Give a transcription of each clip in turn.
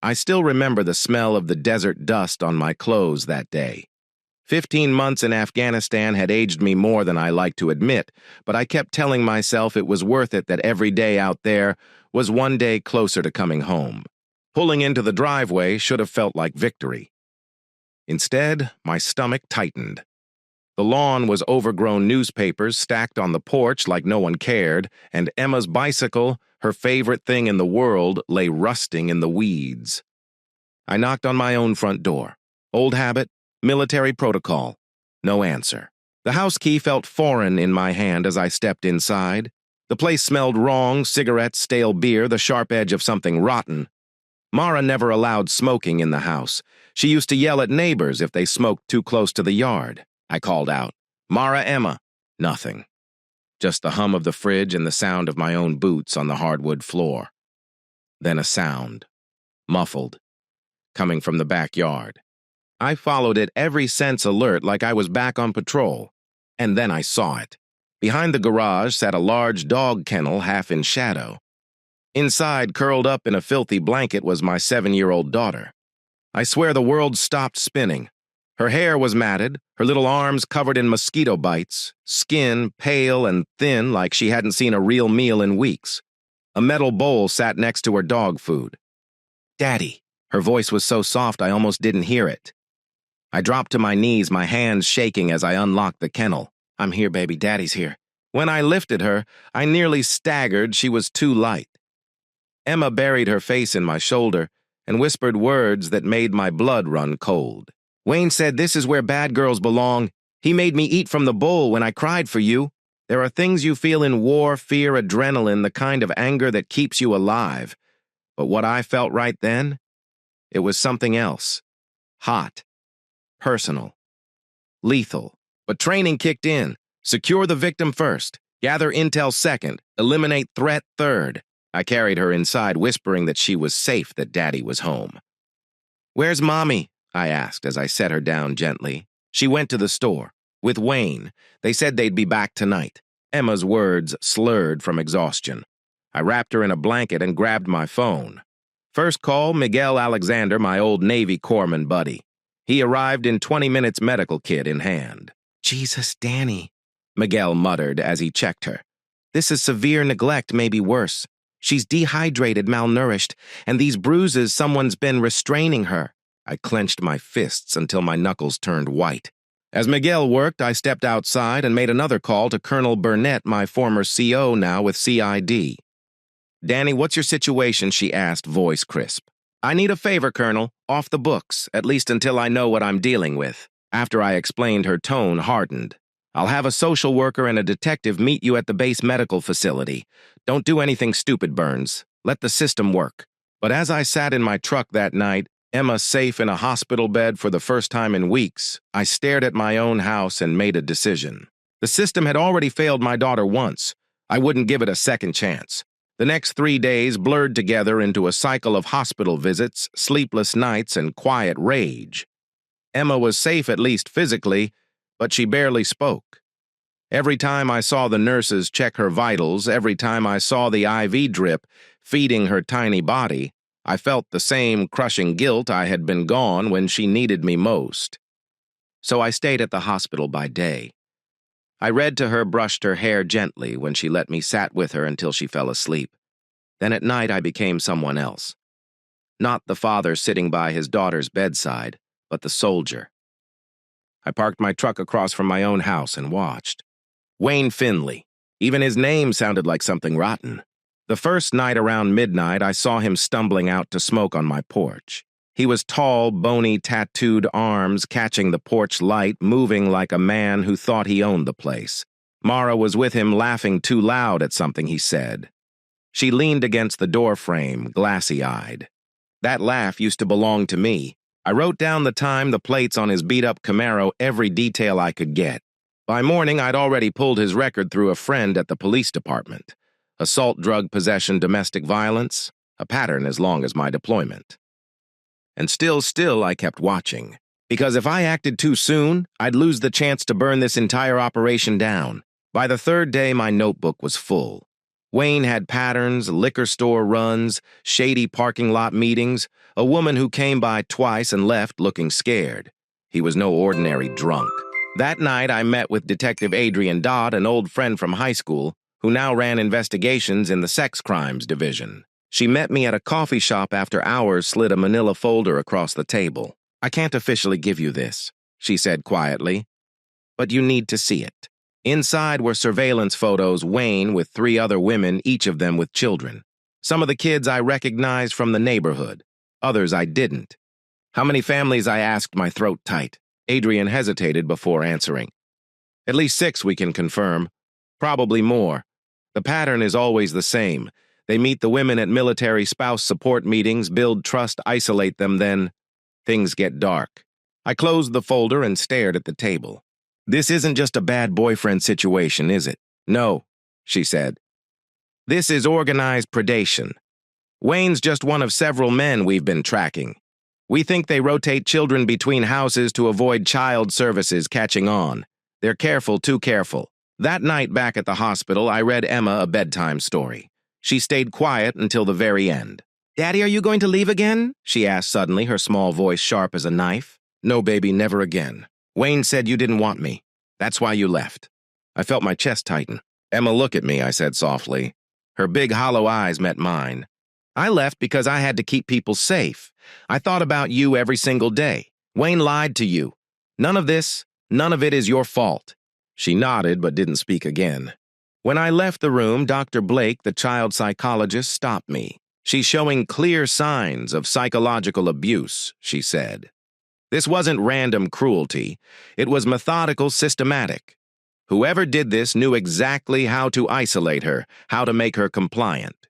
I still remember the smell of the desert dust on my clothes that day. 15 months in Afghanistan had aged me more than I like to admit, but I kept telling myself it was worth it, that every day out there was one day closer to coming home. Pulling into the driveway should have felt like victory. Instead, my stomach tightened. The lawn was overgrown newspapers stacked on the porch like no one cared, and Emma's bicycle, her favorite thing in the world, lay rusting in the weeds. I knocked on my own front door. Old habit, military protocol. No answer. The house key felt foreign in my hand as I stepped inside. The place smelled wrong: cigarettes, stale beer, the sharp edge of something rotten. Mara never allowed smoking in the house. She used to yell at neighbors if they smoked too close to the yard. I called out, "Mara, Emma." Nothing. Just the hum of the fridge and the sound of my own boots on the hardwood floor. Then a sound, muffled, coming from the backyard. I followed it, every sense alert, like I was back on patrol. And then I saw it. Behind the garage sat a large dog kennel, half in shadow. Inside, curled up in a filthy blanket, was my 7-year-old daughter. I swear the world stopped spinning. Her hair was matted, her little arms covered in mosquito bites, skin pale and thin like she hadn't seen a real meal in weeks. A metal bowl sat next to her dog food. "Daddy." Her voice was so soft I almost didn't hear it. I dropped to my knees, my hands shaking as I unlocked the kennel. "I'm here, baby. Daddy's here." When I lifted her, I nearly staggered. She was too light. Emma buried her face in my shoulder and whispered words that made my blood run cold. "Wayne said this is where bad girls belong. He made me eat from the bowl when I cried for you. There are things you feel in war, fear, adrenaline, the kind of anger that keeps you alive. But what I felt right then? It was something else. Hot. Personal. Lethal. But training kicked in. Secure the victim first. Gather intel second. Eliminate threat third." I carried her inside, whispering that she was safe, that Daddy was home. "Where's Mommy?" I asked as I set her down gently. "She went to the store. With Wayne. They said they'd be back tonight." Emma's words slurred from exhaustion. I wrapped her in a blanket and grabbed my phone. First call, Miguel Alexander, my old Navy corpsman buddy. He arrived in 20 minutes, medical kit in hand. "Jesus, Danny," Miguel muttered as he checked her. "This is severe neglect, maybe worse. She's dehydrated, malnourished, and these bruises, someone's been restraining her." I clenched my fists until my knuckles turned white. As Miguel worked, I stepped outside and made another call to Colonel Burnett, my former CO, now with CID. "Danny, what's your situation?" she asked, voice crisp. "I need a favor, Colonel. Off the books, at least until I know what I'm dealing with." After I explained, her tone hardened. "I'll have a social worker and a detective meet you at the base medical facility. Don't do anything stupid, Burns. Let the system work." But as I sat in my truck that night, Emma safe in a hospital bed for the first time in weeks, I stared at my own house and made a decision. The system had already failed my daughter once. I wouldn't give it a second chance. The next 3 days blurred together into a cycle of hospital visits, sleepless nights, and quiet rage. Emma was safe, at least physically, but she barely spoke. Every time I saw the nurses check her vitals, every time I saw the IV drip feeding her tiny body, I felt the same crushing guilt I had been gone when she needed me most. So I stayed at the hospital by day. I read to her, brushed her hair gently when she let me, sat with her until she fell asleep. Then at night I became someone else. Not the father sitting by his daughter's bedside, but the soldier. I parked my truck across from my own house and watched. Wayne Finley. Even his name sounded like something rotten. The first night around midnight, I saw him stumbling out to smoke on my porch. He was tall, bony, tattooed arms catching the porch light, moving like a man who thought he owned the place. Mara was with him, laughing too loud at something he said. She leaned against the door frame, glassy-eyed. That laugh used to belong to me. I wrote down the time, the plates on his beat-up Camaro, every detail I could get. By morning, I'd already pulled his record through a friend at the police department. Assault, drug possession, domestic violence, a pattern as long as my deployment. And still I kept watching. Because if I acted too soon, I'd lose the chance to burn this entire operation down. By the third day, my notebook was full. Wayne had patterns, liquor store runs, shady parking lot meetings, a woman who came by twice and left looking scared. He was no ordinary drunk. That night, I met with Detective Adrian Dodd, an old friend from high school, who now ran investigations in the sex crimes division. She met me at a coffee shop after hours, slid a manila folder across the table. "I can't officially give you this," she said quietly, "but you need to see it." Inside were surveillance photos, Wayne with 3 other women, each of them with children. Some of the kids I recognized from the neighborhood. Others I didn't. "How many families?" I asked, my throat tight. Adrian hesitated before answering. "At least 6 we can confirm. Probably more. The pattern is always the same. They meet the women at military spouse support meetings, build trust, isolate them, then things get dark." I closed the folder and stared at the table. "This isn't just a bad boyfriend situation, is it?" "No," she said. "This is organized predation. Wayne's just one of several men we've been tracking. We think they rotate children between houses to avoid child services catching on. They're careful, too careful." That night back at the hospital, I read Emma a bedtime story. She stayed quiet until the very end. "Daddy, are you going to leave again?" she asked suddenly, her small voice sharp as a knife. "No, baby, never again. Wayne said you didn't want me. That's why you left." I felt my chest tighten. "Emma, look at me," I said softly. Her big hollow eyes met mine. "I left because I had to keep people safe. I thought about you every single day. Wayne lied to you. None of it is your fault." She nodded but didn't speak again. When I left the room, Dr. Blake, the child psychologist, stopped me. "She's showing clear signs of psychological abuse," she said. "This wasn't random cruelty. It was methodical, systematic. Whoever did this knew exactly how to isolate her, how to make her compliant.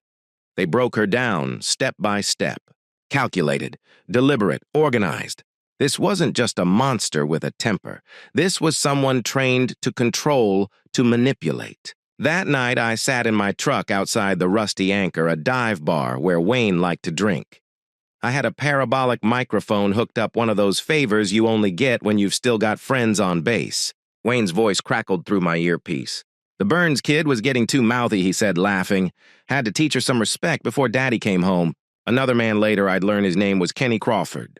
They broke her down, step by step. Calculated, deliberate, organized. This wasn't just a monster with a temper. This was someone trained to control, to manipulate." That night, I sat in my truck outside the Rusty Anchor, a dive bar where Wayne liked to drink. I had a parabolic microphone hooked up, one of those favors you only get when you've still got friends on base. Wayne's voice crackled through my earpiece. "The Burns kid was getting too mouthy," he said, laughing. "Had to teach her some respect before Daddy came home." Another man later, I'd learn his name was Kenny Crawford.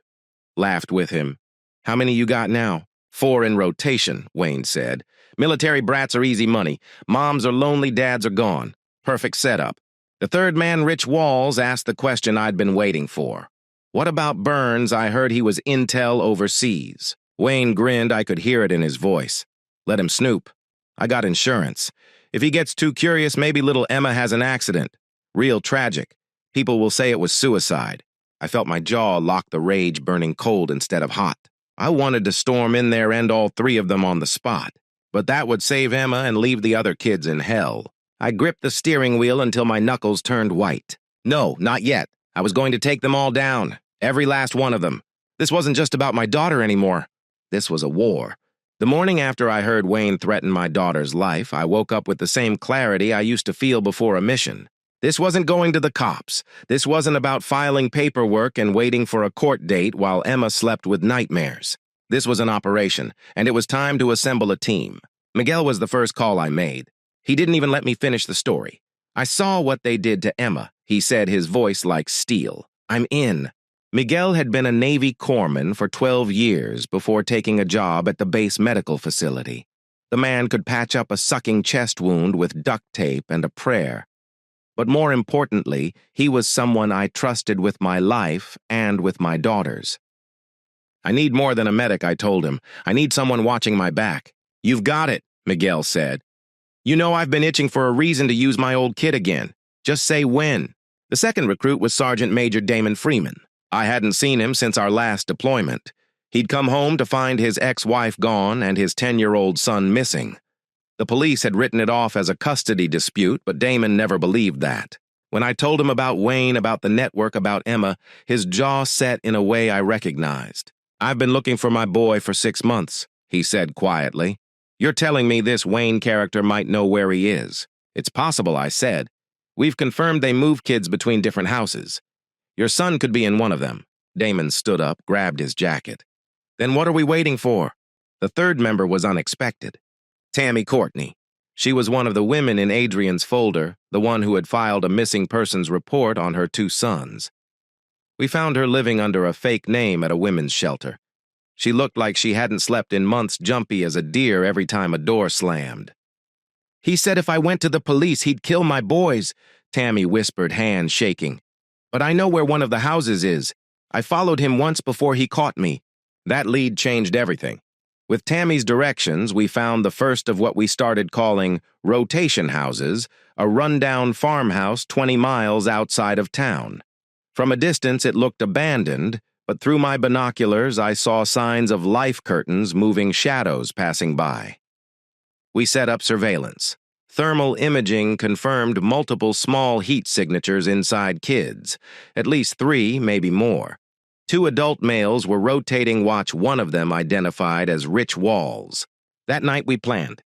Laughed with him. "How many you got now?" "4 in rotation," Wayne said. "Military brats are easy money. Moms are lonely, dads are gone. Perfect setup." The third man, Rich Walls, asked the question I'd been waiting for. "What about Burns? I heard he was intel overseas." Wayne grinned. I could hear it in his voice. "Let him snoop. I got insurance. If he gets too curious, maybe little Emma has an accident. Real tragic. People will say it was suicide." I felt my jaw lock, the rage burning cold instead of hot. I wanted to storm in there, end all 3 of them on the spot. But that would save Emma and leave the other kids in hell. I gripped the steering wheel until my knuckles turned white. No, not yet. I was going to take them all down. Every last one of them. This wasn't just about my daughter anymore. This was a war. The morning after I heard Wayne threaten my daughter's life, I woke up with the same clarity I used to feel before a mission. This wasn't going to the cops. This wasn't about filing paperwork and waiting for a court date while Emma slept with nightmares. This was an operation, and it was time to assemble a team. Miguel was the first call I made. He didn't even let me finish the story. "I saw what they did to Emma," he said, his voice like steel. "I'm in." Miguel had been a Navy corpsman for 12 years before taking a job at the base medical facility. The man could patch up a sucking chest wound with duct tape and a prayer. But more importantly, he was someone I trusted with my life and with my daughters. "I need more than a medic," I told him. "I need someone watching my back." "You've got it," Miguel said. "You know I've been itching for a reason to use my old kid again. Just say when." The second recruit was Sergeant Major Damon Freeman. I hadn't seen him since our last deployment. He'd come home to find his ex-wife gone and his 10-year-old son missing. The police had written it off as a custody dispute, but Damon never believed that. When I told him about Wayne, about the network, about Emma, his jaw set in a way I recognized. "I've been looking for my boy for 6 months, he said quietly. "You're telling me this Wayne character might know where he is?" "It's possible," I said. "We've confirmed they move kids between different houses. Your son could be in one of them." Damon stood up, grabbed his jacket. "Then what are we waiting for?" The third member was unexpected. "Tammy Courtney. She was one of the women in Adrian's folder, the one who had filed a missing persons report on her 2 sons. We found her living under a fake name at a women's shelter. She looked like she hadn't slept in months, jumpy as a deer every time a door slammed. "He said if I went to the police, he'd kill my boys," Tammy whispered, hands shaking. "But I know where one of the houses is. I followed him once before he caught me." That lead changed everything. With Tammy's directions, we found the first of what we started calling rotation houses, a rundown farmhouse 20 miles outside of town. From a distance, it looked abandoned, but through my binoculars, I saw signs of life curtains moving, shadows passing by. We set up surveillance. Thermal imaging confirmed multiple small heat signatures inside kids, at least 3, maybe more. 2 adult males were rotating watch, one of them identified as Rich Walls. That night we planned.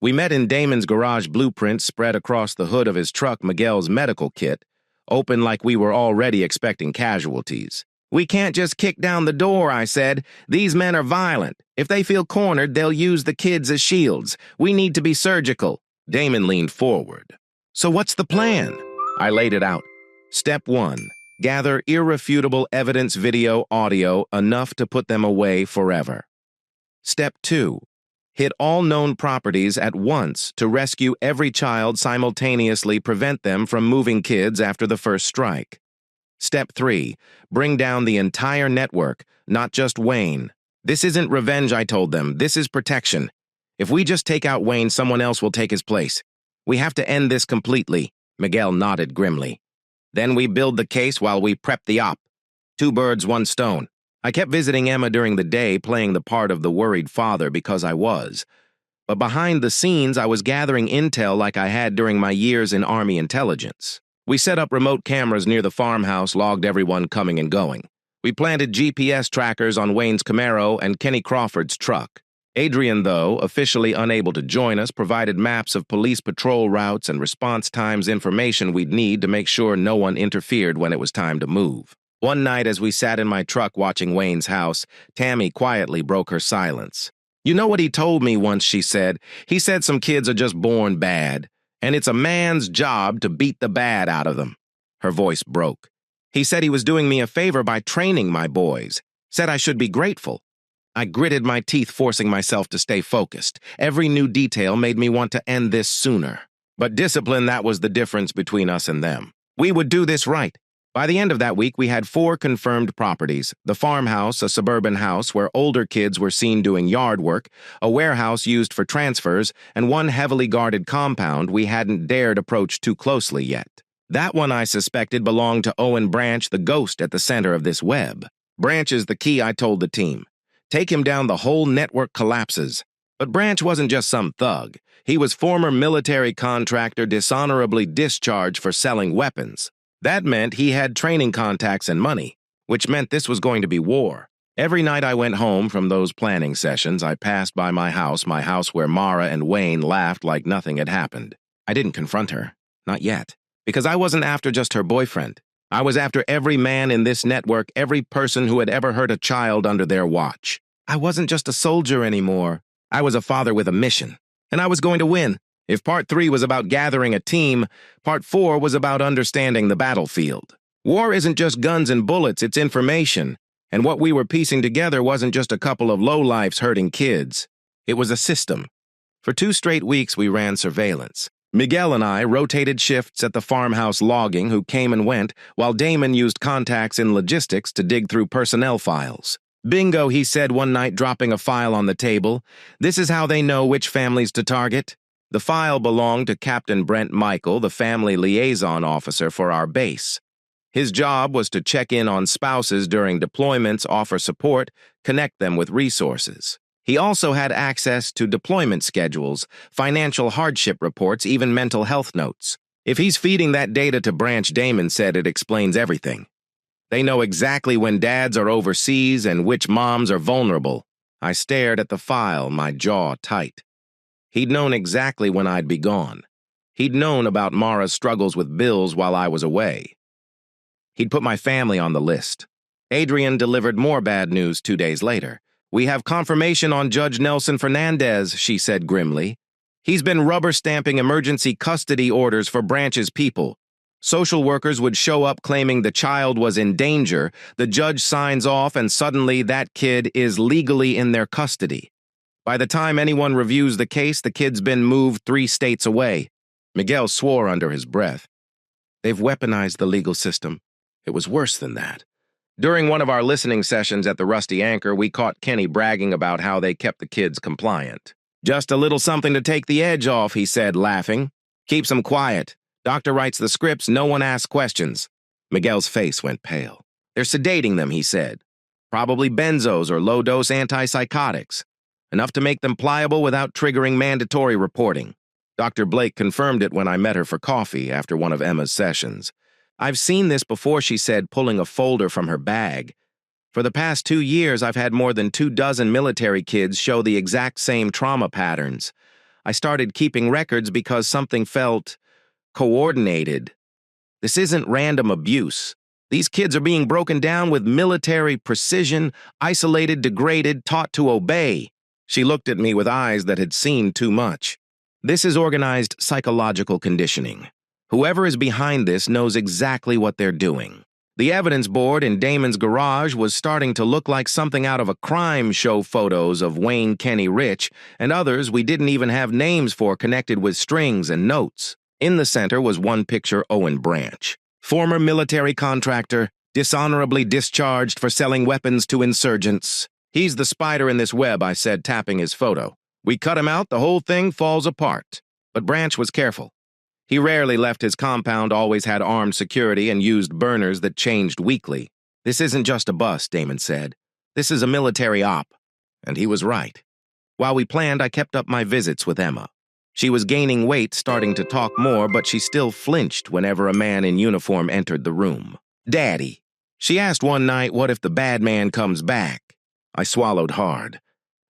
We met in Damon's garage, blueprints spread across the hood of his truck, Miguel's medical kit, open like we were already expecting casualties. "We can't just kick down the door," I said. "These men are violent. If they feel cornered, they'll use the kids as shields. We need to be surgical." Damon leaned forward. "So what's the plan?" I laid it out. Step 1. Gather irrefutable evidence, video, audio, enough to put them away forever. Step 2. Hit all known properties at once to rescue every child simultaneously, prevent them from moving kids after the first strike. Step 3. Bring down the entire network, not just Wayne. "This isn't revenge," I told them. "This is protection. If we just take out Wayne, someone else will take his place. We have to end this completely." Miguel nodded grimly. "Then we build the case while we prep the op. 2 birds, 1 stone. I kept visiting Emma during the day, playing the part of the worried father because I was. But behind the scenes, I was gathering intel like I had during my years in Army intelligence. We set up remote cameras near the farmhouse, logged everyone coming and going. We planted GPS trackers on Wayne's Camaro and Kenny Crawford's truck. Adrian, though officially unable to join us, provided maps of police patrol routes and response times, information we'd need to make sure no one interfered when it was time to move. One night, as we sat in my truck watching Wayne's house, Tammy quietly broke her silence. "You know what he told me once," she said. "He said some kids are just born bad, and it's a man's job to beat the bad out of them." Her voice broke. "He said he was doing me a favor by training my boys. Said I should be grateful." I gritted my teeth, forcing myself to stay focused. Every new detail made me want to end this sooner. But discipline, that was the difference between us and them. We would do this right. By the end of that week, we had 4 confirmed properties: the farmhouse, a suburban house where older kids were seen doing yard work, a warehouse used for transfers, and 1 heavily guarded compound we hadn't dared approach too closely yet. That one I suspected belonged to Owen Branch, the ghost at the center of this web. "Branch is the key," I told the team. "Take him down, the whole network collapses." But Branch wasn't just some thug. He was former military contractor, dishonorably discharged for selling weapons. That meant he had training contacts and money, which meant this was going to be war. Every night I went home from those planning sessions, I passed by my house where Mara and Wayne laughed like nothing had happened. I didn't confront her. Not yet. Because I wasn't after just her boyfriend. I was after every man in this network, every person who had ever hurt a child under their watch. I wasn't just a soldier anymore. I was a father with a mission. And I was going to win. If part 3 was about gathering a team, part 4 was about understanding the battlefield. War isn't just guns and bullets, it's information. And what we were piecing together wasn't just a couple of lowlifes hurting kids. It was a system. For 2 straight weeks, we ran surveillance. Miguel and I rotated shifts at the farmhouse, logging who came and went, while Damon used contacts in logistics to dig through personnel files. "Bingo," he said one night, dropping a file on the table. "This is how they know which families to target." The file belonged to Captain Brent Michael, the family liaison officer for our base. His job was to check in on spouses during deployments, offer support, connect them with resources. He also had access to deployment schedules, financial hardship reports, even mental health notes. If he's feeding that data to Branch, Damon said, it explains everything. They know exactly when dads are overseas and which moms are vulnerable. I stared at the file, my jaw tight. He'd known exactly when I'd be gone. He'd known about Mara's struggles with bills while I was away. He'd put my family on the list. Adrian delivered more bad news 2 days later. "We have confirmation on Judge Nelson Fernandez," she said grimly. He's been rubber stamping emergency custody orders for Branch's people. Social workers would show up claiming the child was in danger, the judge signs off, and suddenly that kid is legally in their custody. By the time anyone reviews the case, the kid's been moved 3 states away. Miguel swore under his breath. They've weaponized the legal system. It was worse than that. During one of our listening sessions at the Rusty Anchor, we caught Kenny bragging about how they kept the kids compliant. Just a little something to take the edge off, he said, laughing. Keeps them quiet. Doctor writes the scripts, no one asks questions. Miguel's face went pale. They're sedating them, he said. Probably benzos or low-dose antipsychotics. Enough to make them pliable without triggering mandatory reporting. Dr. Blake confirmed it when I met her for coffee after one of Emma's sessions. I've seen this before, she said, pulling a folder from her bag. For the past 2 years, I've had more than 24 military kids show the exact same trauma patterns. I started keeping records because something felt coordinated. This isn't random abuse. These kids are being broken down with military precision, isolated, degraded, taught to obey. She looked at me with eyes that had seen too much. This is organized psychological conditioning. Whoever is behind this knows exactly what they're doing. The evidence board in Damon's garage was starting to look like something out of a crime show, photos of Wayne Kenny Rich and others we didn't even have names for connected with strings and notes. In the center was one picture, Owen Branch. Former military contractor, dishonorably discharged for selling weapons to insurgents. He's the spider in this web, I said, tapping his photo. We cut him out, the whole thing falls apart. But Branch was careful. He rarely left his compound, always had armed security, and used burners that changed weekly. This isn't just a bust, Damon said. This is a military op. And he was right. While we planned, I kept up my visits with Emma. She was gaining weight, starting to talk more, but she still flinched whenever a man in uniform entered the room. Daddy. She asked one night, what if the bad man comes back? I swallowed hard.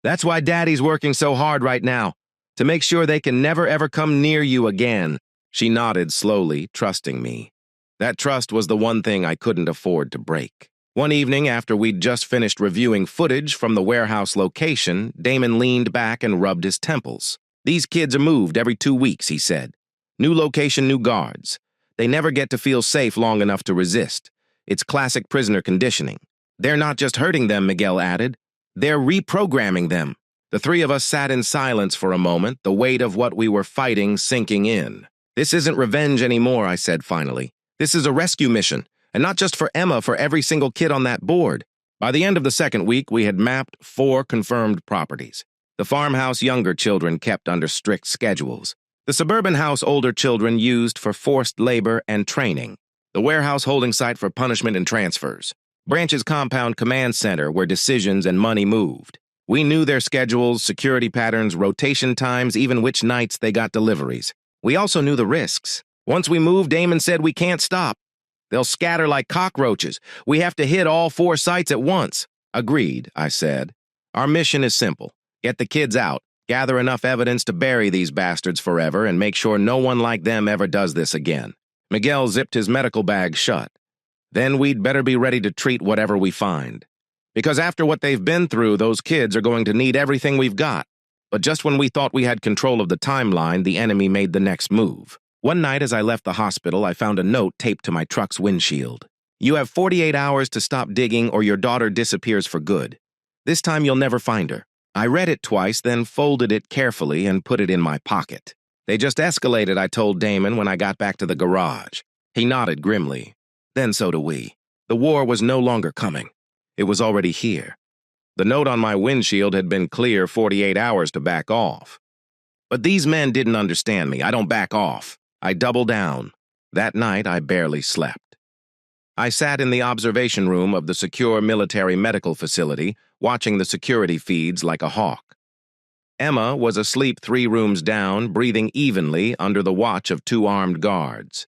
That's why Daddy's working so hard right now, to make sure they can never ever come near you again. She nodded slowly, trusting me. That trust was the one thing I couldn't afford to break. One evening, after we'd just finished reviewing footage from the warehouse location, Damon leaned back and rubbed his temples. These kids are moved every 2 weeks, he said. New location, new guards. They never get to feel safe long enough to resist. It's classic prisoner conditioning. They're not just hurting them, Miguel added. They're reprogramming them. The 3 of us sat in silence for a moment, the weight of what we were fighting sinking in. This isn't revenge anymore, I said finally. This is a rescue mission, and not just for Emma, for every single kid on that board. By the end of the 2nd week, we had mapped 4 confirmed properties. The farmhouse younger children kept under strict schedules. The suburban house older children used for forced labor and training. The warehouse holding site for punishment and transfers. Branch's compound command center where decisions and money moved. We knew their schedules, security patterns, rotation times, even which nights they got deliveries. We also knew the risks. Once we moved, Damon said we can't stop. They'll scatter like cockroaches. We have to hit all 4 sites at once. Agreed, I said. Our mission is simple. Get the kids out, gather enough evidence to bury these bastards forever, and make sure no one like them ever does this again. Miguel zipped his medical bag shut. Then we'd better be ready to treat whatever we find. Because after what they've been through, those kids are going to need everything we've got. But just when we thought we had control of the timeline, the enemy made the next move. One night as I left the hospital, I found a note taped to my truck's windshield. You have 48 hours to stop digging or your daughter disappears for good. This time you'll never find her. I read it twice, then folded it carefully and put it in my pocket. They just escalated, I told Damon when I got back to the garage. He nodded grimly. Then so do we. The war was no longer coming. It was already here. The note on my windshield had been clear 48 hours to back off. But these men didn't understand me. I don't back off. I double down. That night, I barely slept. I sat in the observation room of the secure military medical facility, watching the security feeds like a hawk. Emma was asleep 3 rooms down, breathing evenly under the watch of 2 armed guards.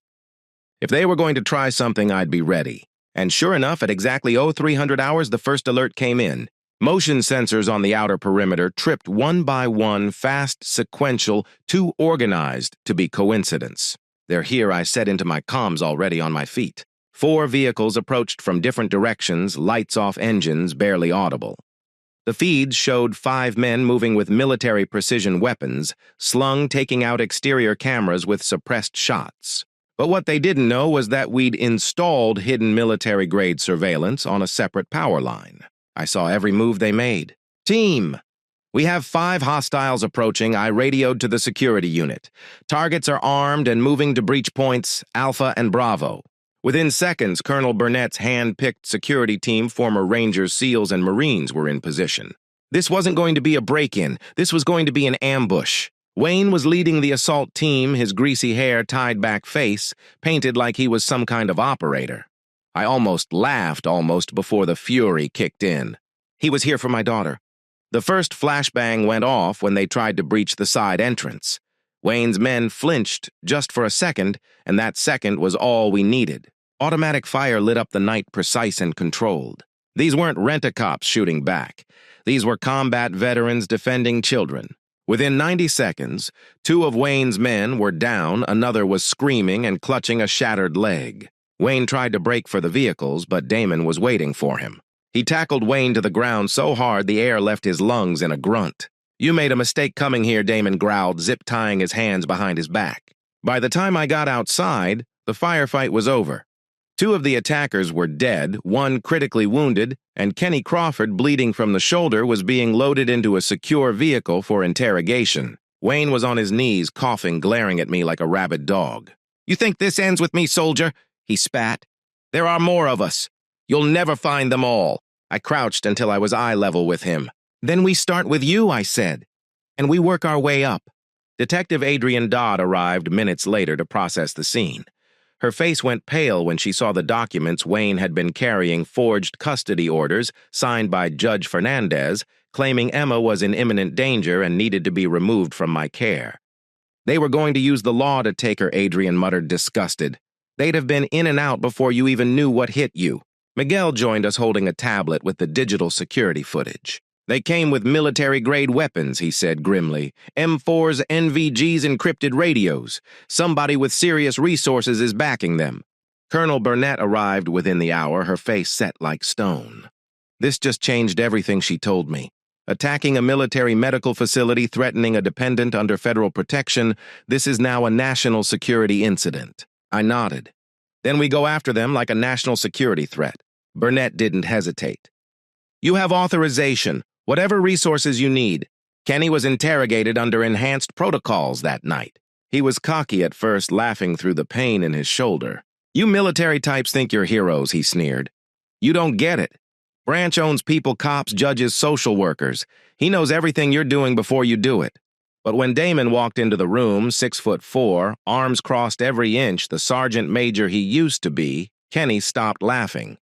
If they were going to try something, I'd be ready. And sure enough, at exactly 0300 hours, the first alert came in. Motion sensors on the outer perimeter tripped one by one, fast, sequential, too organized to be coincidence. They're here, I said into my comms already on my feet. 4 vehicles approached from different directions, lights off engines, barely audible. The feeds showed 5 men moving with military precision weapons, slung taking out exterior cameras with suppressed shots. But what they didn't know was that we'd installed hidden military-grade surveillance on a separate power line. I saw every move they made. Team! We have 5 hostiles approaching. I radioed to the security unit. Targets are armed and moving to breach points Alpha and Bravo. Within seconds, Colonel Burnett's hand-picked security team, former Rangers, SEALs, and Marines, were in position. This wasn't going to be a break-in. This was going to be an ambush. Wayne was leading the assault team, his greasy hair, tied-back face, painted like he was some kind of operator. I almost laughed before the fury kicked in. He was here for my daughter. The first flashbang went off when they tried to breach the side entrance. Wayne's men flinched just for a second, and that second was all we needed. Automatic fire lit up the night, precise and controlled. These weren't rent-a-cops shooting back. These were combat veterans defending children. Within 90 seconds, 2 of Wayne's men were down, another was screaming and clutching a shattered leg. Wayne tried to break for the vehicles, but Damon was waiting for him. He tackled Wayne to the ground so hard the air left his lungs in a grunt. "You made a mistake coming here," Damon growled, zip-tying his hands behind his back. By the time I got outside, the firefight was over. 2 of the attackers were dead, 1 critically wounded, and Kenny Crawford, bleeding from the shoulder, was being loaded into a secure vehicle for interrogation. Wayne was on his knees, coughing, glaring at me like a rabid dog. "You think this ends with me, soldier?" he spat. "There are more of us. You'll never find them all." I crouched until I was eye level with him. "Then we start with you," I said, "and we work our way up." Detective Adrian Dodd arrived minutes later to process the scene. Her face went pale when she saw the documents Wayne had been carrying, forged custody orders signed by Judge Fernandez, claiming Emma was in imminent danger and needed to be removed from my care. "They were going to use the law to take her," Adrian muttered, disgusted. "They'd have been in and out before you even knew what hit you." Miguel joined us holding a tablet with the digital security footage. "They came with military-grade weapons," he said grimly. "M4s, NVGs, encrypted radios. Somebody with serious resources is backing them." Colonel Burnett arrived within the hour, her face set like stone. This just changed everything she told me. Attacking a military medical facility, threatening a dependent under federal protection, this is now a national security incident. I nodded. "Then we go after them like a national security threat." Burnett didn't hesitate. "You have authorization. Whatever resources you need." Kenny was interrogated under enhanced protocols that night. He was cocky at first, laughing through the pain in his shoulder. "You military types think you're heroes," he sneered. "You don't get it. Branch owns people, cops, judges, social workers. He knows everything you're doing before you do it." But when Damon walked into the room, 6'4", arms crossed every inch, the sergeant major he used to be, Kenny stopped laughing.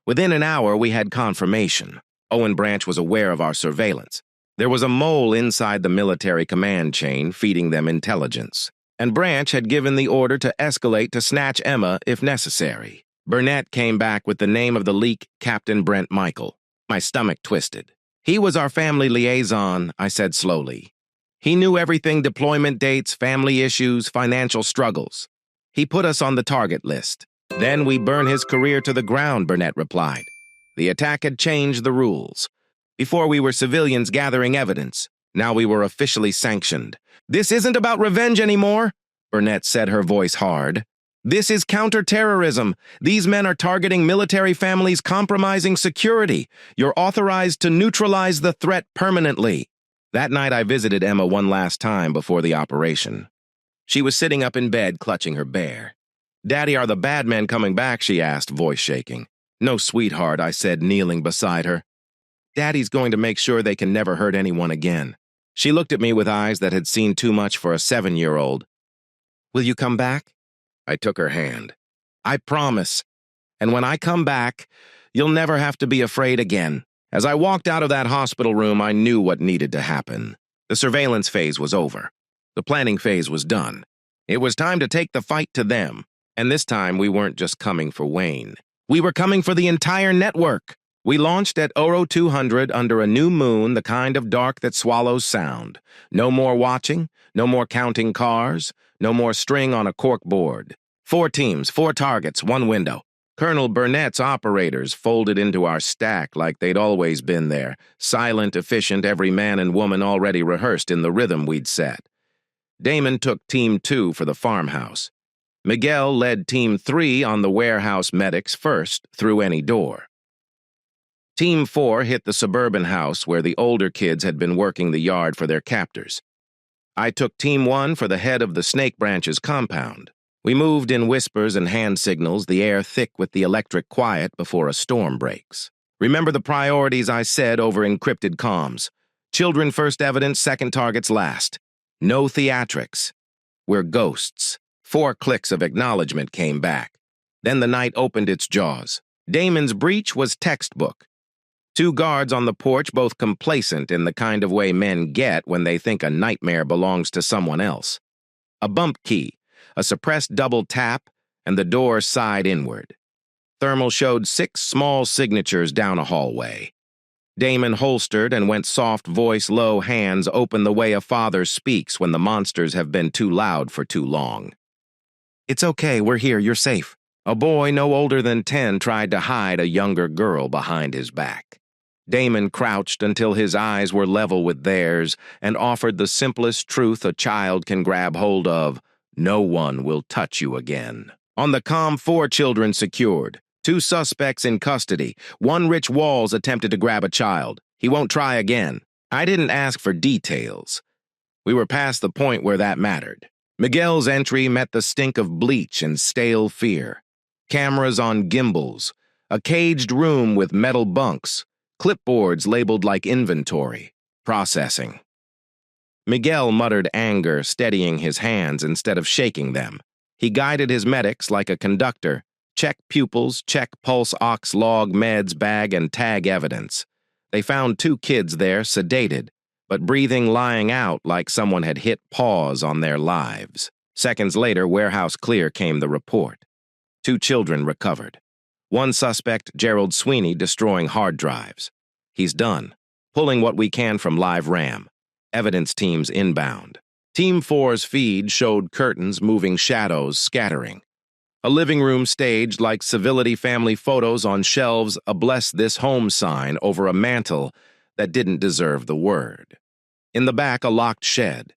Within an hour, we had confirmation. Owen Branch was aware of our surveillance. There was a mole inside the military command chain feeding them intelligence. And Branch had given the order to escalate to snatch Emma if necessary. Burnett came back with the name of the leak, Captain Brent Michael. My stomach twisted. "He was our family liaison," I said slowly. "He knew everything: deployment dates, family issues, financial struggles. He put us on the target list." "Then we burn his career to the ground," Burnett replied. The attack had changed the rules. Before we were civilians gathering evidence. Now we were officially sanctioned. "This isn't about revenge anymore," Burnett said, her voice hard. "This is counterterrorism. These men are targeting military families, compromising security. You're authorized to neutralize the threat permanently." That night I visited Emma one last time before the operation. She was sitting up in bed, clutching her bear. "Daddy, are the bad men coming back?" she asked, voice shaking. "No, sweetheart," I said, kneeling beside her. "Daddy's going to make sure they can never hurt anyone again." She looked at me with eyes that had seen too much for a 7-year-old. "Will you come back?" I took her hand. "I promise. And when I come back, you'll never have to be afraid again." As I walked out of that hospital room, I knew what needed to happen. The surveillance phase was over. The planning phase was done. It was time to take the fight to them. And this time, we weren't just coming for Wayne. We were coming for the entire network. We launched at Oro 200 under a new moon, the kind of dark that swallows sound. No more watching, no more counting cars, no more string on a cork board. 4 teams, 4 targets, 1 window. Colonel Burnett's operators folded into our stack like they'd always been there, silent, efficient, every man and woman already rehearsed in the rhythm we'd set. Damon took Team 2 for the farmhouse. Miguel led Team 3 on the warehouse medics first, through any door. Team 4 hit the suburban house where the older kids had been working the yard for their captors. I took Team 1 for the head of the Snake Branches compound. We moved in whispers and hand signals, the air thick with the electric quiet before a storm breaks. Remember the priorities I said over encrypted comms. Children first evidence, second targets last. No theatrics. We're ghosts. 4 clicks of acknowledgement came back. Then the night opened its jaws. Damon's breach was textbook. 2 guards on the porch, both complacent in the kind of way men get when they think a nightmare belongs to someone else. A bump key, a suppressed double tap, and the door sighed inward. Thermal showed 6 small signatures down a hallway. Damon holstered and went soft voice, low hands open the way a father speaks when the monsters have been too loud for too long. "It's okay, we're here, you're safe." A boy no older than 10 tried to hide a younger girl behind his back. Damon crouched until his eyes were level with theirs and offered the simplest truth a child can grab hold of: no one will touch you again. On the comm, 4 children secured, 2 suspects in custody. 1 Rich Walls attempted to grab a child. He won't try again. I didn't ask for details. We were past the point where that mattered. Miguel's entry met the stink of bleach and stale fear. Cameras on gimbals, a caged room with metal bunks, clipboards labeled like inventory, processing. Miguel muttered anger, steadying his hands instead of shaking them. He guided his medics like a conductor. Check pupils, check pulse ox log, meds, bag, and tag evidence. They found 2 kids there, sedated, but breathing, lying out like someone had hit pause on their lives. Seconds later, warehouse clear came the report. 2 children recovered. 1 suspect, Gerald Sweeney, destroying hard drives. He's done, pulling what we can from live RAM. Evidence teams inbound. Team 4's feed showed curtains moving, shadows scattering. A living room staged like civility family photos on shelves, a "Bless This Home" sign over a mantel that didn't deserve the word. In the back, a locked shed.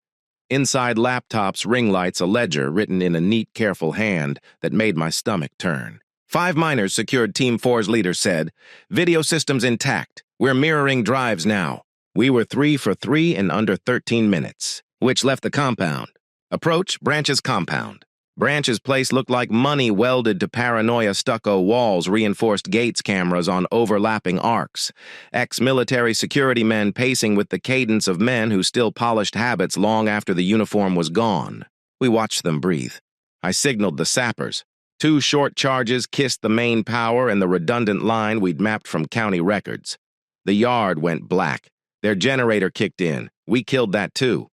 Inside laptops, ring lights, a ledger written in a neat, careful hand that made my stomach turn. 5 miners secured, Team 4's leader said. Video systems intact. We're mirroring drives now. We were 3 for 3 in under 13 minutes, which left the compound. Approach Branch's compound. Branch's place looked like money welded to paranoia stucco walls, reinforced gates, cameras on overlapping arcs, ex-military security men pacing with the cadence of men who still polished habits long after the uniform was gone. We watched them breathe. I signaled the sappers. 2 short charges kissed the main power and the redundant line we'd mapped from county records. The yard went black. Their generator kicked in. We killed that too.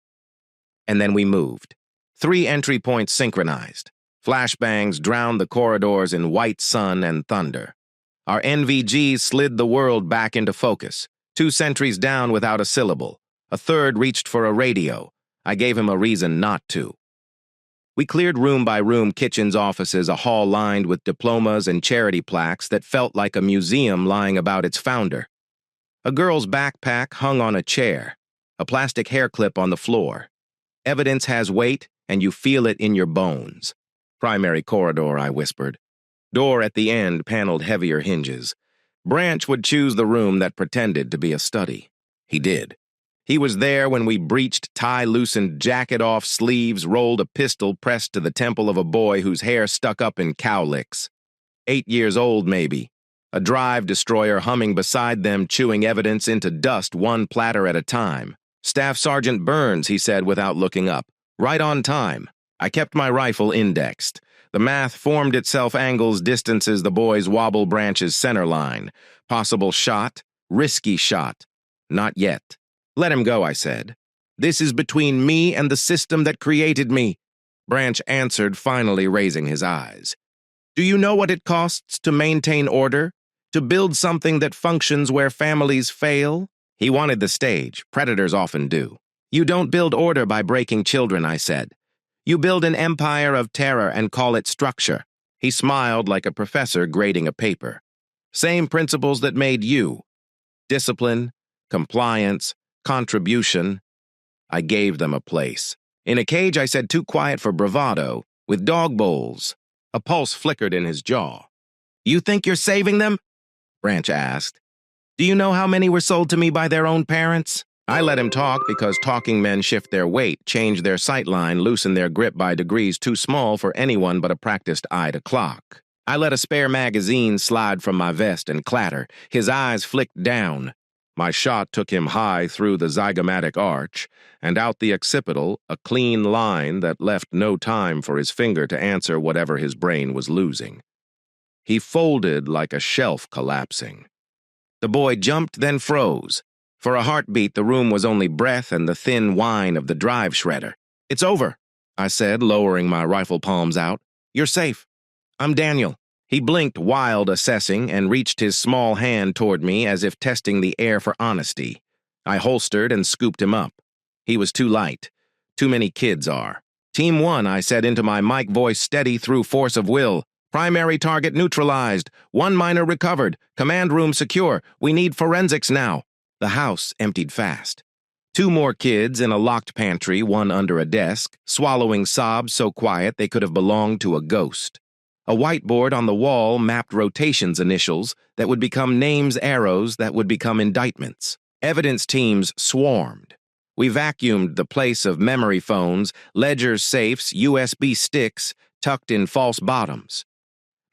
And then we moved. 3 entry points synchronized. Flashbangs drowned the corridors in white sun and thunder. Our NVGs slid the world back into focus. 2 sentries down without a syllable. A 3rd reached for a radio. I gave him a reason not to. We cleared room by room, kitchens, offices, a hall lined with diplomas and charity plaques that felt like a museum lying about its founder. A girl's backpack hung on a chair, a plastic hair clip on the floor. Evidence has weight, and you feel it in your bones. Primary corridor, I whispered. Door at the end, paneled heavier hinges. Branch would choose the room that pretended to be a study. He did. He was there when we breached, tie loosened, jacket off, sleeves, rolled a pistol pressed to the temple of a boy whose hair stuck up in cowlicks. 8 years old, maybe. A drive destroyer humming beside them, chewing evidence into dust 1 platter at a time. Staff Sergeant Burns, he said without looking up. Right on time. I kept my rifle indexed. The math formed itself, angles, distances, the boys wobble Branch's center line. Possible shot, risky shot. Not yet. Let him go, I said. This is between me and the system that created me. Branch answered, finally raising his eyes. Do you know what it costs to maintain order? To build something that functions where families fail? He wanted the stage. Predators often do. You don't build order by breaking children, I said. You build an empire of terror and call it structure. He smiled like a professor grading a paper. Same principles that made you. Discipline, compliance, contribution. I gave them a place. In a cage I said too quiet for bravado, with dog bowls. A pulse flickered in his jaw. You think you're saving them? Branch asked. Do you know how many were sold to me by their own parents? I let him talk because talking men shift their weight, change their sightline, loosen their grip by degrees too small for anyone but a practiced eye to clock. I let a spare magazine slide from my vest and clatter. His eyes flicked down. My shot took him high through the zygomatic arch and out the occipital, a clean line that left no time for his finger to answer whatever his brain was losing. He folded like a shelf collapsing. The boy jumped, then froze. For a heartbeat, the room was only breath and the thin whine of the drive shredder. It's over, I said, lowering my rifle palms out. You're safe. I'm Daniel. He blinked, wild assessing, and reached his small hand toward me as if testing the air for honesty. I holstered and scooped him up. He was too light. Too many kids are. Team 1, I said into my mic voice steady through force of will. Primary target neutralized. 1 minor recovered. Command room secure. We need forensics now. The house emptied fast. 2 more kids in a locked pantry, 1 under a desk, swallowing sobs so quiet they could have belonged to a ghost. A whiteboard on the wall mapped rotations initials that would become names, arrows that would become indictments. Evidence teams swarmed. We vacuumed the place of memory phones, ledgers, safes, USB sticks, tucked in false bottoms.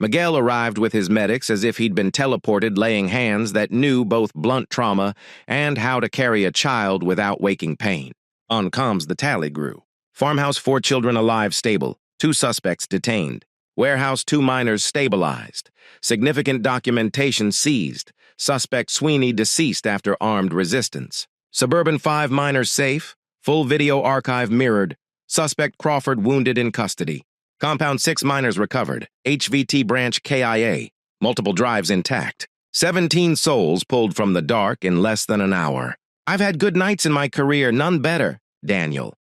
Miguel arrived with his medics as if he'd been teleported, laying hands that knew both blunt trauma and how to carry a child without waking pain. On comms, the tally grew. Farmhouse, 4 children alive, stable. 2 suspects detained. Warehouse, 2 minors stabilized. Significant documentation seized. Suspect Sweeney deceased after armed resistance. Suburban, 5 minors safe. Full video archive mirrored. Suspect Crawford wounded in custody. Compound, 6 minors recovered. HVT branch KIA. Multiple drives intact. 17 souls pulled from the dark in less than an hour. I've had good nights in my career, none better, Daniel.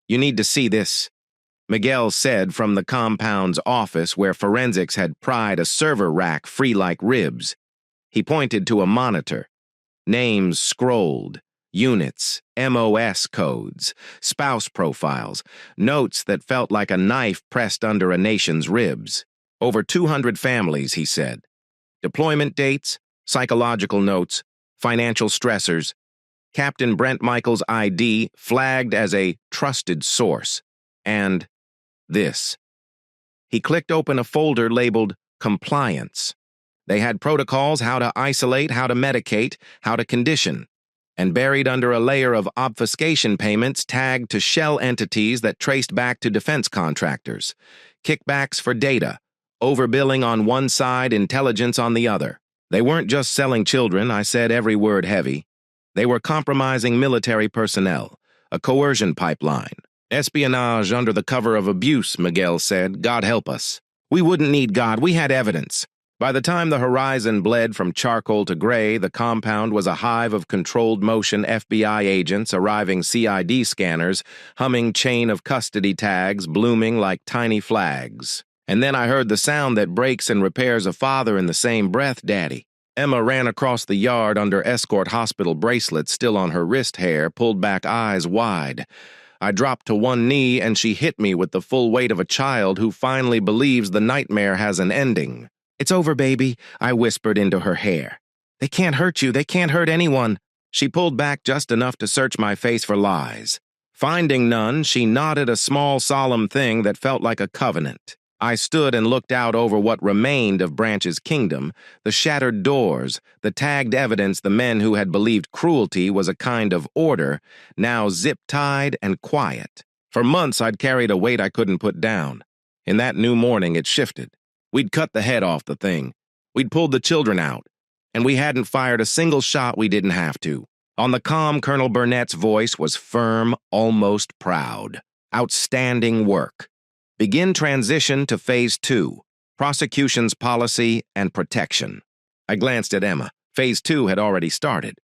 You need to see this, Miguel said from the compound's office where forensics had pried a server rack free like ribs. He pointed to a monitor. Names scrolled. Units, MOS codes, spouse profiles, notes that felt like a knife pressed under a nation's ribs. Over 200 families, he said. Deployment dates, psychological notes, financial stressors. Captain Brent Michaels' ID flagged as a trusted source. And this. He clicked open a folder labeled Compliance. They had protocols, how to isolate, how to medicate, how to condition. And buried under a layer of obfuscation payments tagged to shell entities that traced back to defense contractors. Kickbacks for data, overbilling on one side, intelligence on the other. They weren't just selling children, I said, every word heavy. They were compromising military personnel, a coercion pipeline. Espionage under the cover of abuse, Miguel said. God help us. We wouldn't need God, we had evidence. By the time the horizon bled from charcoal to gray, the compound was a hive of controlled motion FBI agents arriving CID scanners, humming chain of custody tags, blooming like tiny flags. And then I heard the sound that breaks and repairs a father in the same breath, Daddy. Emma ran across the yard under escort hospital bracelets still on her wrist hair, pulled back eyes wide. I dropped to one knee and she hit me with the full weight of a child who finally believes the nightmare has an ending. It's over, baby, I whispered into her hair. They can't hurt you, they can't hurt anyone. She pulled back just enough to search my face for lies. Finding none, she nodded a small, solemn thing that felt like a covenant. I stood and looked out over what remained of Branch's kingdom, the shattered doors, the tagged evidence the men who had believed cruelty was a kind of order, now zip-tied and quiet. For months I'd carried a weight I couldn't put down. In that new morning it shifted. We'd cut the head off the thing. We'd pulled the children out. And we hadn't fired a single shot we didn't have to. On the comm, Colonel Burnett's voice was firm, almost proud. Outstanding work. Begin transition to Phase 2, prosecution's policy and protection. I glanced at Emma. Phase 2 had already started.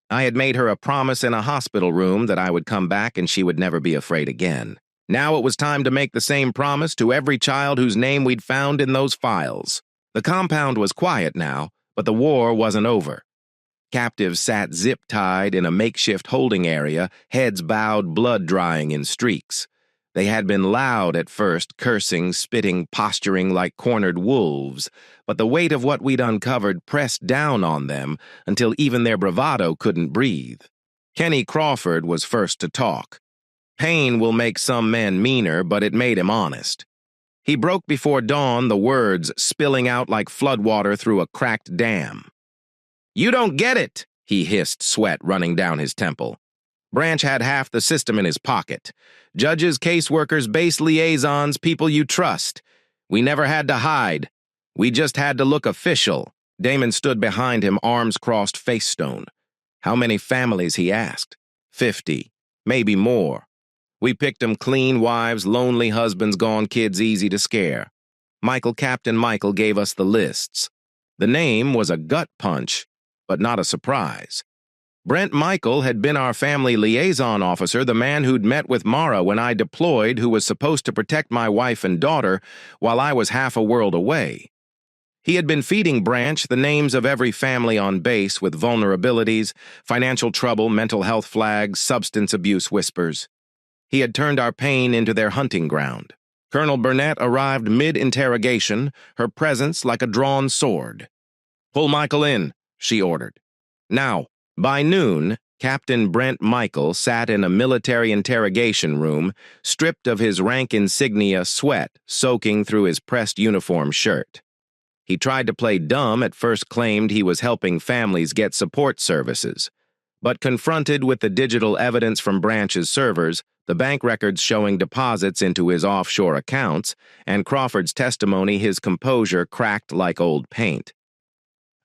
I had made her a promise in a hospital room that I would come back and she would never be afraid again. Now it was time to make the same promise to every child whose name we'd found in those files. The compound was quiet now, but the war wasn't over. Captives sat zip-tied in a makeshift holding area, heads bowed, blood drying in streaks. They had been loud at first, cursing, spitting, posturing like cornered wolves, but the weight of what we'd uncovered pressed down on them until even their bravado couldn't breathe. Kenny Crawford was first to talk. Pain will make some men meaner, but it made him honest. He broke before dawn, the words spilling out like floodwater through a cracked dam. "You don't get it," he hissed, sweat running down his temple. Branch had half the system in his pocket. Judges, caseworkers, base liaisons, people you trust. We never had to hide. We just had to look official. Damon stood behind him, arms crossed, face stone. How many families, he asked. 50, maybe more. We picked 'em clean wives, lonely husbands, gone kids easy to scare. Captain Michael gave us the lists. The name was a gut punch, but not a surprise. Brent Michael had been our family liaison officer, the man who'd met with Mara when I deployed, who was supposed to protect my wife and daughter while I was half a world away. He had been feeding Branch the names of every family on base with vulnerabilities, financial trouble, mental health flags, substance abuse whispers. He had turned our pain into their hunting ground. Colonel Burnett arrived mid-interrogation, her presence like a drawn sword. "Pull Michael in," she ordered. Now, by noon, Captain Brent Michael sat in a military interrogation room, stripped of his rank insignia, sweat soaking through his pressed uniform shirt. He tried to play dumb, at first claimed he was helping families get support services. But confronted with the digital evidence from Branch's servers, the bank records showing deposits into his offshore accounts, and Crawford's testimony, his composure cracked like old paint.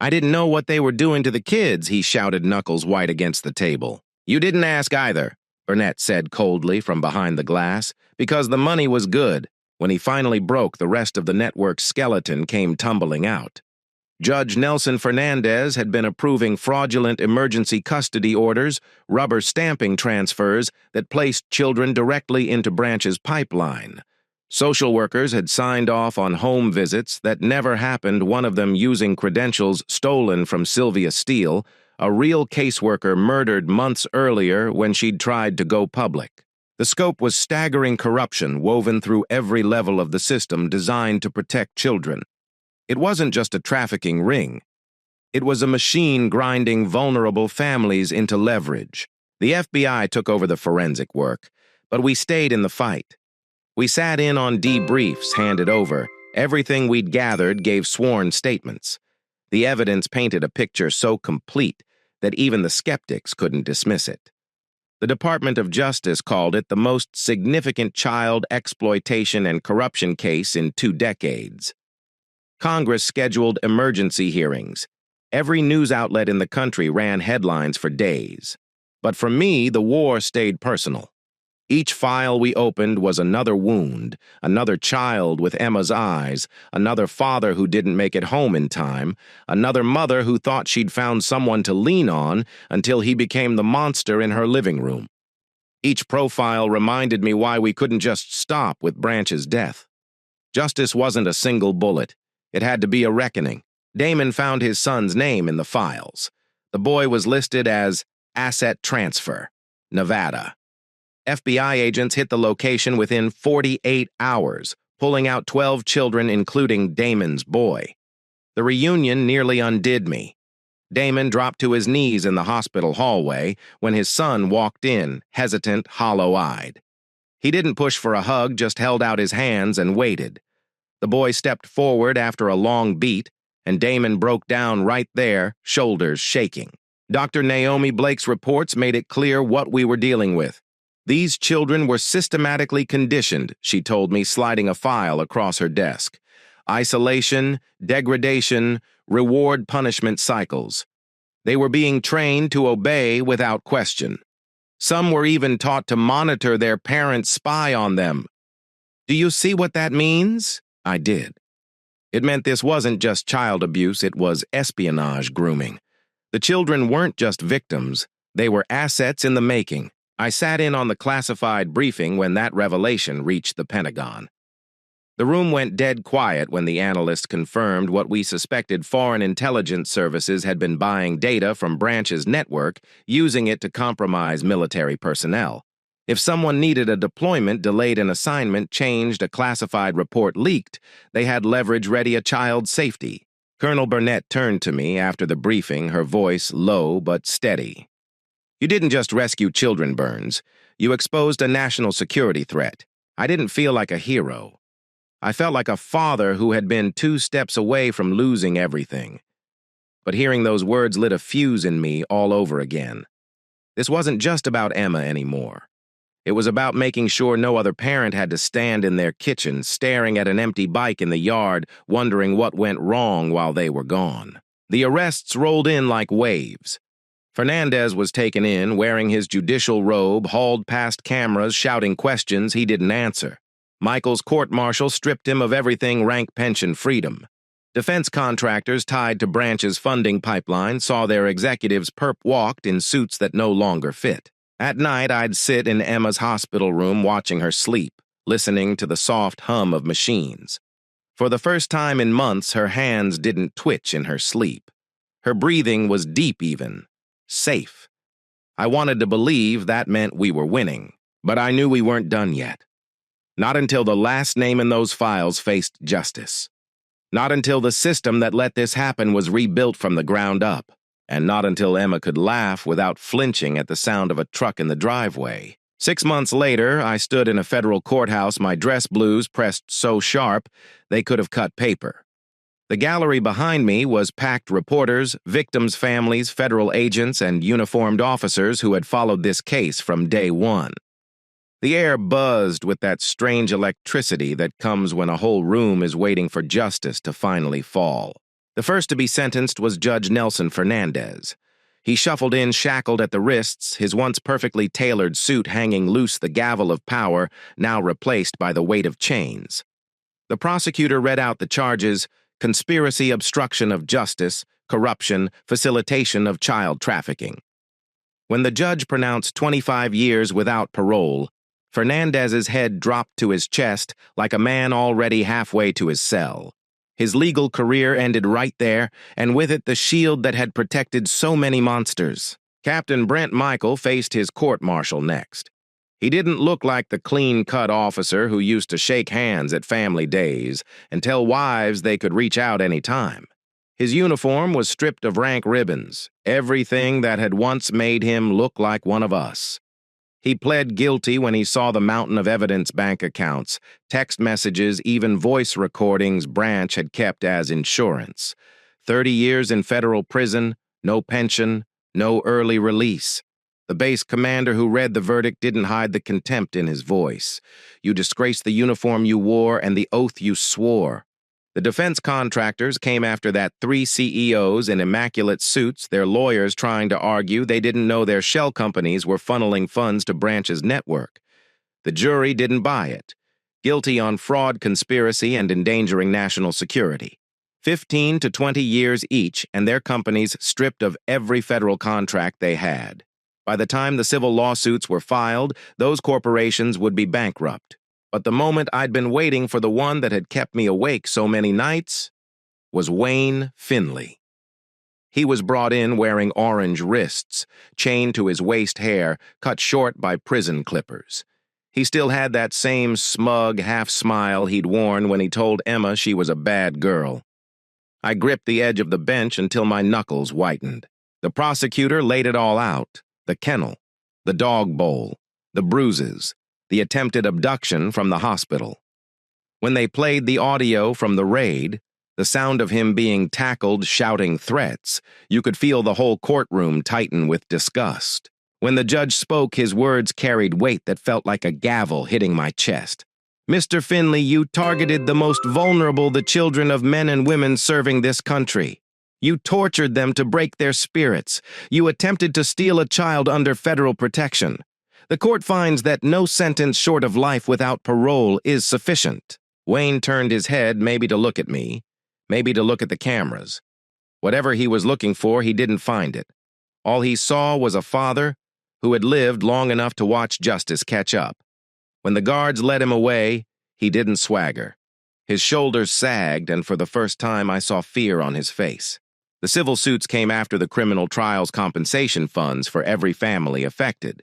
"I didn't know what they were doing to the kids," he shouted, knuckles white against the table. "You didn't ask either," Burnett said coldly from behind the glass, "because the money was good." When he finally broke, the rest of the network's skeleton came tumbling out. Judge Nelson Fernandez had been approving fraudulent emergency custody orders, rubber stamping transfers that placed children directly into Branch's pipeline. Social workers had signed off on home visits that never happened, one of them using credentials stolen from Sylvia Steele, a real caseworker murdered months earlier when she'd tried to go public. The scope was staggering corruption woven through every level of the system designed to protect children. It wasn't just a trafficking ring. It was a machine grinding vulnerable families into leverage. The FBI took over the forensic work, but we stayed in the fight. We sat in on debriefs handed over. Everything we'd gathered gave sworn statements. The evidence painted a picture so complete that even the skeptics couldn't dismiss it. The Department of Justice called it the most significant child exploitation and corruption case in 2 decades. Congress scheduled emergency hearings. Every news outlet in the country ran headlines for days. But for me, the war stayed personal. Each file we opened was another wound, another child with Emma's eyes, another father who didn't make it home in time, another mother who thought she'd found someone to lean on until he became the monster in her living room. Each profile reminded me why we couldn't just stop with Branch's death. Justice wasn't a single bullet. It had to be a reckoning. Damon found his son's name in the files. The boy was listed as Asset Transfer, Nevada. FBI agents hit the location within 48 hours, pulling out 12 children, including Damon's boy. The reunion nearly undid me. Damon dropped to his knees in the hospital hallway when his son walked in, hesitant, hollow-eyed. He didn't push for a hug, just held out his hands and waited. The boy stepped forward after a long beat, and Damon broke down right there, shoulders shaking. Dr. Naomi Blake's reports made it clear what we were dealing with. These children were systematically conditioned, she told me, sliding a file across her desk. Isolation, degradation, reward-punishment cycles. They were being trained to obey without question. Some were even taught to monitor their parents' spy on them. Do you see what that means? I did. It meant this wasn't just child abuse, it was espionage grooming. The children weren't just victims, they were assets in the making. I sat in on the classified briefing when that revelation reached the Pentagon. The room went dead quiet when the analyst confirmed what we suspected foreign intelligence services had been buying data from Branch's network, using it to compromise military personnel. If someone needed a deployment, delayed an assignment, changed, a classified report leaked, they had leverage ready a child's safety. Colonel Burnett turned to me after the briefing, her voice low but steady. "You didn't just rescue children, Burns. You exposed a national security threat. I didn't feel like a hero. I felt like a father who had been 2 steps away from losing everything." But hearing those words lit a fuse in me all over again. This wasn't just about Emma anymore. It was about making sure no other parent had to stand in their kitchen, staring at an empty bike in the yard, wondering what went wrong while they were gone. The arrests rolled in like waves. Fernandez was taken in, wearing his judicial robe, hauled past cameras, shouting questions he didn't answer. Michael's court-martial stripped him of everything rank pension freedom. Defense contractors tied to Branch's funding pipeline saw their executives perp-walked in suits that no longer fit. At night, I'd sit in Emma's hospital room watching her sleep, listening to the soft hum of machines. For the first time in months, her hands didn't twitch in her sleep. Her breathing was deep even. Safe. I wanted to believe that meant we were winning, but I knew we weren't done yet. Not until the last name in those files faced justice. Not until the system that let this happen was rebuilt from the ground up. And not until Emma could laugh without flinching at the sound of a truck in the driveway. 6 months later, I stood in a federal courthouse, my dress blues pressed so sharp they could have cut paper. The gallery behind me was packed reporters, victims' families, federal agents, and uniformed officers who had followed this case from day one. The air buzzed with that strange electricity that comes when a whole room is waiting for justice to finally fall. The first to be sentenced was Judge Nelson Fernandez. He shuffled in, shackled at the wrists, his once perfectly tailored suit hanging loose, the gavel of power now replaced by the weight of chains. The prosecutor read out the charges: conspiracy, obstruction of justice, corruption, facilitation of child trafficking. When the judge pronounced 25 years without parole, Fernandez's head dropped to his chest like a man already halfway to his cell. His legal career ended right there, and with it the shield that had protected so many monsters. Captain Brent Michael faced his court-martial next. He didn't look like the clean-cut officer who used to shake hands at family days and tell wives they could reach out any time. His uniform was stripped of rank ribbons, everything that had once made him look like one of us. He pled guilty when he saw the mountain of evidence: bank accounts, text messages, even voice recordings Branch had kept as insurance. 30 years in federal prison, no pension, no early release. The base commander who read the verdict didn't hide the contempt in his voice. "You disgraced the uniform you wore and the oath you swore." The defense contractors came after that 3 CEOs in immaculate suits, their lawyers trying to argue they didn't know their shell companies were funneling funds to Branch's network. The jury didn't buy it. Guilty on fraud, conspiracy, and endangering national security. 15 to 20 years each, and their companies stripped of every federal contract they had. By the time the civil lawsuits were filed, those corporations would be bankrupt. But the moment I'd been waiting for, the one that had kept me awake so many nights, was Wayne Finley. He was brought in wearing orange wrists, chained to his waist hair, cut short by prison clippers. He still had that same smug half-smile he'd worn when he told Emma she was a bad girl. I gripped the edge of the bench until my knuckles whitened. The prosecutor laid it all out: the kennel, the dog bowl, the bruises, the attempted abduction from the hospital. When they played the audio from the raid, the sound of him being tackled, shouting threats, you could feel the whole courtroom tighten with disgust. When the judge spoke, his words carried weight that felt like a gavel hitting my chest. "Mr. Finley, you targeted the most vulnerable, the children of men and women serving this country. You tortured them to break their spirits. You attempted to steal a child under federal protection. The court finds that no sentence short of life without parole is sufficient." Wayne turned his head, maybe to look at me, maybe to look at the cameras. Whatever he was looking for, he didn't find it. All he saw was a father who had lived long enough to watch justice catch up. When the guards led him away, he didn't swagger. His shoulders sagged, and for the first time I saw fear on his face. The civil suits came after the criminal trials compensation funds for every family affected.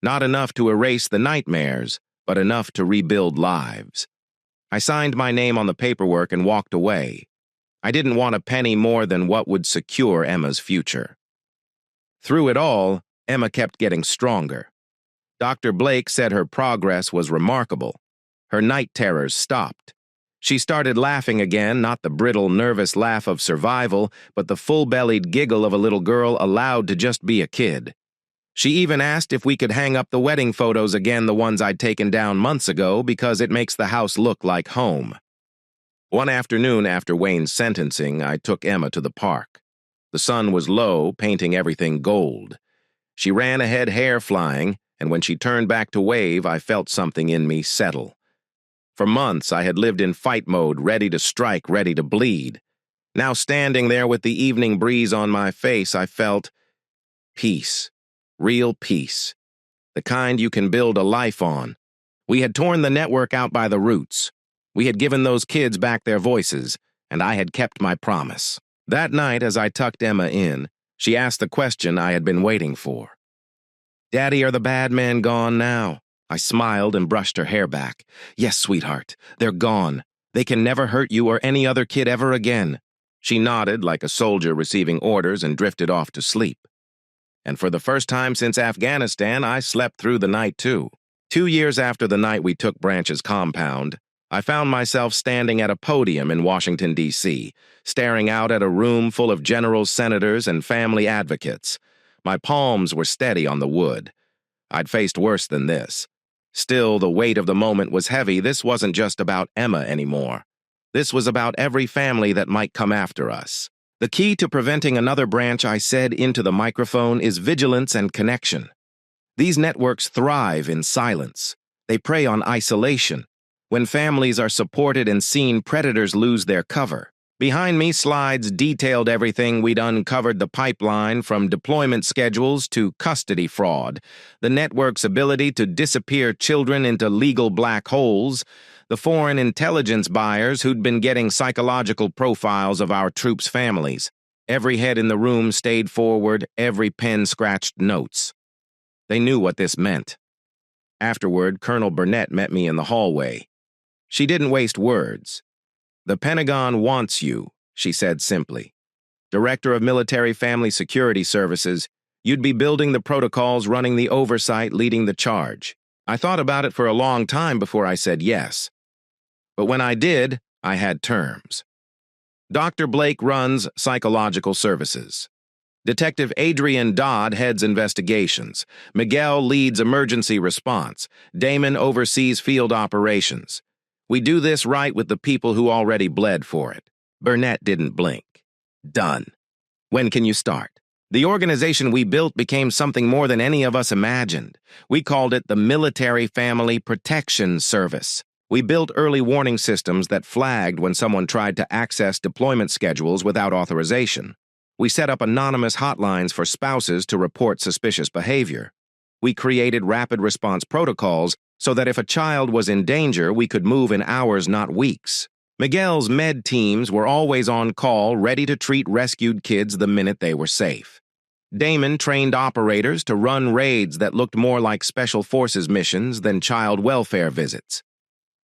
Not enough to erase the nightmares, but enough to rebuild lives. I signed my name on the paperwork and walked away. I didn't want a penny more than what would secure Emma's future. Through it all, Emma kept getting stronger. Dr. Blake said her progress was remarkable. Her night terrors stopped. She started laughing again, not the brittle, nervous laugh of survival, but the full-bellied giggle of a little girl allowed to just be a kid. She even asked if we could hang up the wedding photos again, the ones I'd taken down months ago, because it makes the house look like home. One afternoon after Wayne's sentencing, I took Emma to the park. The sun was low, painting everything gold. She ran ahead, hair flying, and when she turned back to wave, I felt something in me settle. For months, I had lived in fight mode, ready to strike, ready to bleed. Now standing there with the evening breeze on my face, I felt peace. Real peace. The kind you can build a life on. We had torn the network out by the roots. We had given those kids back their voices, and I had kept my promise. That night, as I tucked Emma in, she asked the question I had been waiting for. "Daddy, are the bad men gone now?" I smiled and brushed her hair back. "Yes, sweetheart, they're gone. They can never hurt you or any other kid ever again." She nodded like a soldier receiving orders and drifted off to sleep. And for the first time since Afghanistan, I slept through the night too. 2 years after the night we took Branch's compound, I found myself standing at a podium in Washington, D.C., staring out at a room full of generals, senators, and family advocates. My palms were steady on the wood. I'd faced worse than this. Still, the weight of the moment was heavy. This wasn't just about Emma anymore. This was about every family that might come after us. The key to preventing another Branch, I said into the microphone, is vigilance and connection. These networks thrive in silence. They prey on isolation. When families are supported and seen, predators lose their cover. Behind me, slides detailed everything we'd uncovered: the pipeline from deployment schedules to custody fraud, the network's ability to disappear children into legal black holes, the foreign intelligence buyers who'd been getting psychological profiles of our troops' families. Every head in the room stayed forward, every pen scratched notes. They knew what this meant. Afterward, Colonel Burnett met me in the hallway. She didn't waste words. "The Pentagon wants you," she said simply. "Director of Military Family Security Services, you'd be building the protocols, running the oversight, leading the charge." I thought about it for a long time before I said yes. But when I did, I had terms. Dr. Blake runs psychological services. Detective Adrian Dodd heads investigations. Miguel leads emergency response. Damon oversees field operations. We do this right with the people who already bled for it. Burnett didn't blink. Done. When can you start? The organization we built became something more than any of us imagined. We called it the Military Family Protection Service. We built early warning systems that flagged when someone tried to access deployment schedules without authorization. We set up anonymous hotlines for spouses to report suspicious behavior. We created rapid response protocols so that if a child was in danger, we could move in hours, not weeks. Miguel's med teams were always on call, ready to treat rescued kids the minute they were safe. Damon trained operators to run raids that looked more like special forces missions than child welfare visits.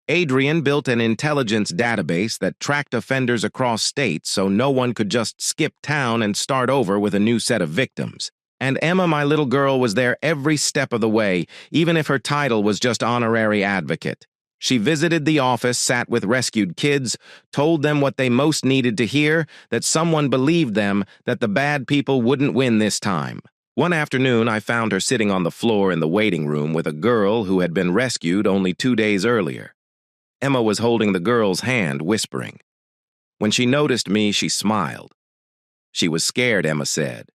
Adrian built an intelligence database that tracked offenders across states so no one could just skip town and start over with a new set of victims. And Emma, my little girl, was there every step of the way, even if her title was just honorary advocate. She visited the office, sat with rescued kids, told them what they most needed to hear, that someone believed them, that the bad people wouldn't win this time. One afternoon, I found her sitting on the floor in the waiting room with a girl who had been rescued only 2 days earlier. Emma was holding the girl's hand, whispering. When she noticed me, she smiled. She was scared, Emma said.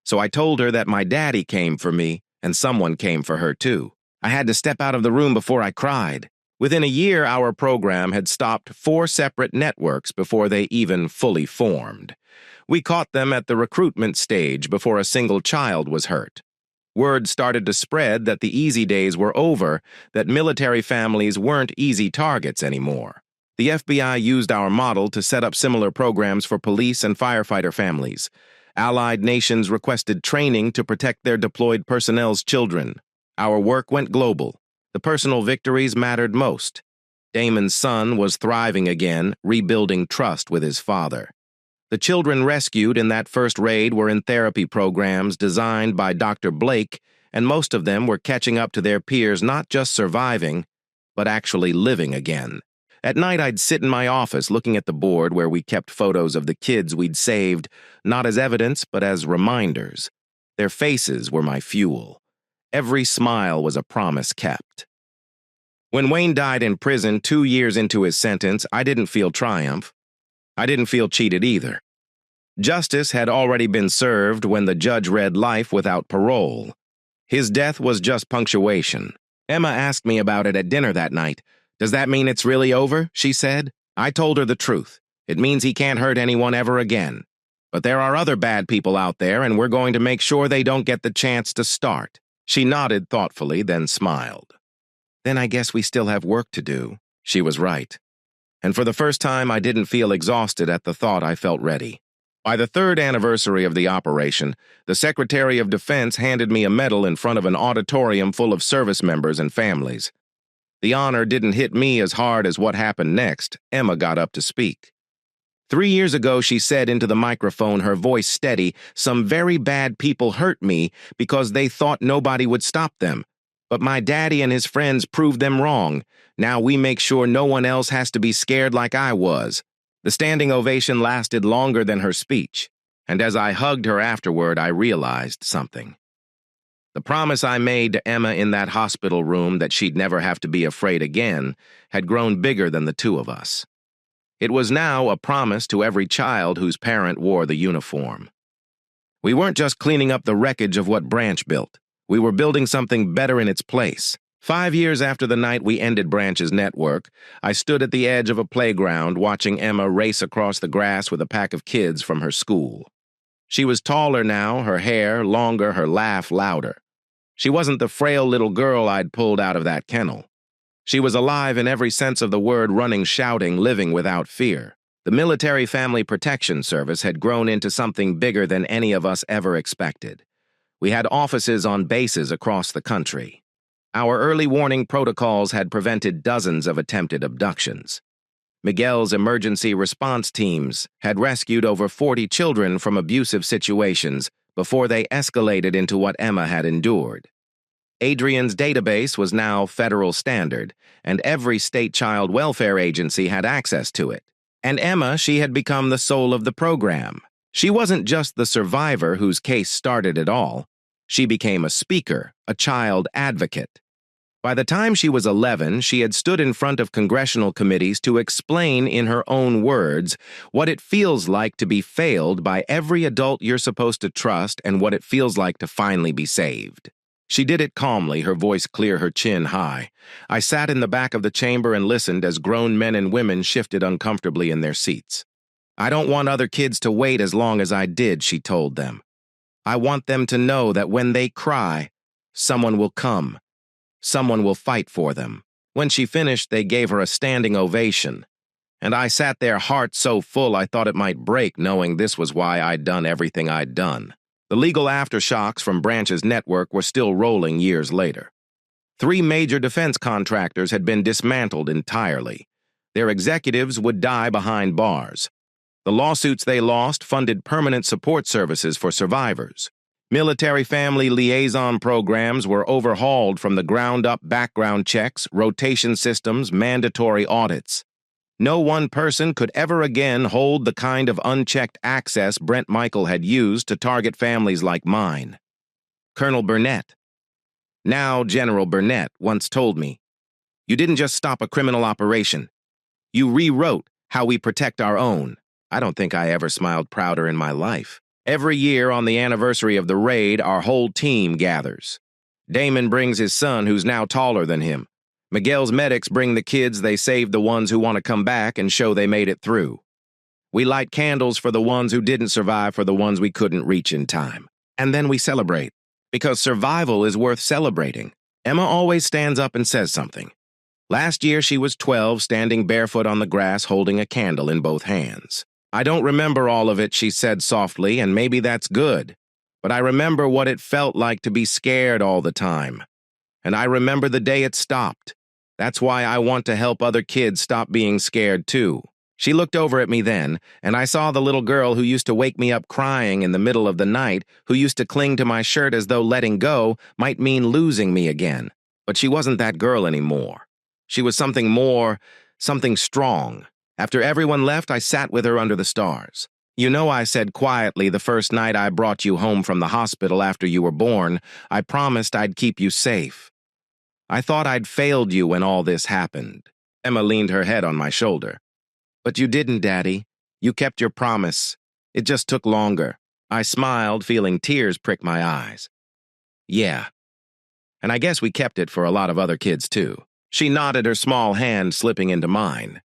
So I told her that my daddy came for me, and someone came for her too. I had to step out of the room before I cried. Within a year, our program had stopped 4 separate networks before they even fully formed. We caught them at the recruitment stage before a single child was hurt. Word started to spread that the easy days were over, that military families weren't easy targets anymore. The FBI used our model to set up similar programs for police and firefighter families. Allied nations requested training to protect their deployed personnel's children. Our work went global. The personal victories mattered most. Damon's son was thriving again, rebuilding trust with his father. The children rescued in that first raid were in therapy programs designed by Dr. Blake, and most of them were catching up to their peers, not just surviving, but actually living again. At night, I'd sit in my office looking at the board where we kept photos of the kids we'd saved, not as evidence, but as reminders. Their faces were my fuel. Every smile was a promise kept. When Wayne died in prison 2 years into his sentence, I didn't feel triumph. I didn't feel cheated either. Justice had already been served when the judge read life without parole. His death was just punctuation. Emma asked me about it at dinner that night. "Does that mean it's really over?" she said. I told her the truth. It means he can't hurt anyone ever again. But there are other bad people out there, and we're going to make sure they don't get the chance to start. She nodded thoughtfully, then smiled. Then I guess we still have work to do. She was right. And for the first time, I didn't feel exhausted at the thought. I felt ready. By the 3rd anniversary of the operation, the Secretary of Defense handed me a medal in front of an auditorium full of service members and families. The honor didn't hit me as hard as what happened next. Emma got up to speak. 3 years ago, she said into the microphone, her voice steady, "Some very bad people hurt me because they thought nobody would stop them. But my daddy and his friends proved them wrong. Now we make sure no one else has to be scared like I was." The standing ovation lasted longer than her speech, and as I hugged her afterward, I realized something. The promise I made to Emma in that hospital room that she'd never have to be afraid again had grown bigger than the two of us. It was now a promise to every child whose parent wore the uniform. We weren't just cleaning up the wreckage of what Branch built. We were building something better in its place. 5 years after the night we ended Branch's network, I stood at the edge of a playground watching Emma race across the grass with a pack of kids from her school. She was taller now, her hair longer, her laugh louder. She wasn't the frail little girl I'd pulled out of that kennel. She was alive in every sense of the word, running, shouting, living without fear. The Military Family Protection Service had grown into something bigger than any of us ever expected. We had offices on bases across the country. Our early warning protocols had prevented dozens of attempted abductions. Miguel's emergency response teams had rescued over 40 children from abusive situations before they escalated into what Emma had endured. Adrian's database was now federal standard, and every state child welfare agency had access to it. And Emma, she had become the soul of the program. She wasn't just the survivor whose case started it all. She became a speaker, a child advocate. By the time she was 11, she had stood in front of congressional committees to explain in her own words what it feels like to be failed by every adult you're supposed to trust and what it feels like to finally be saved. She did it calmly, her voice clear, her chin high. I sat in the back of the chamber and listened as grown men and women shifted uncomfortably in their seats. "I don't want other kids to wait as long as I did," she told them. "I want them to know that when they cry, someone will come. Someone will fight for them." When she finished, they gave her a standing ovation. And I sat there, heart so full I thought it might break, knowing this was why I'd done everything I'd done. The legal aftershocks from Branch's network were still rolling years later. 3 major defense contractors had been dismantled entirely. Their executives would die behind bars. The lawsuits they lost funded permanent support services for survivors. Military family liaison programs were overhauled from the ground up, background checks, rotation systems, mandatory audits. No one person could ever again hold the kind of unchecked access Brent Michael had used to target families like mine. Colonel Burnett, now General Burnett, once told me, "You didn't just stop a criminal operation. You rewrote how we protect our own." I don't think I ever smiled prouder in my life. Every year on the anniversary of the raid, our whole team gathers. Damon brings his son, who's now taller than him. Miguel's medics bring the kids they saved, the ones who want to come back and show they made it through. We light candles for the ones who didn't survive, for the ones we couldn't reach in time. And then we celebrate. Because survival is worth celebrating. Emma always stands up and says something. Last year she was 12, standing barefoot on the grass holding a candle in both hands. I don't remember all of it, she said softly, and maybe that's good. But I remember what it felt like to be scared all the time. And I remember the day it stopped. That's why I want to help other kids stop being scared too. She looked over at me then, and I saw the little girl who used to wake me up crying in the middle of the night, who used to cling to my shirt as though letting go might mean losing me again. But she wasn't that girl anymore. She was something more, something strong. After everyone left, I sat with her under the stars. You know, I said quietly the first night I brought you home from the hospital after you were born, I promised I'd keep you safe. I thought I'd failed you when all this happened. Emma leaned her head on my shoulder. But you didn't, Daddy. You kept your promise. It just took longer. I smiled, feeling tears prick my eyes. Yeah. And I guess we kept it for a lot of other kids, too. She nodded, her small hand slipping into mine.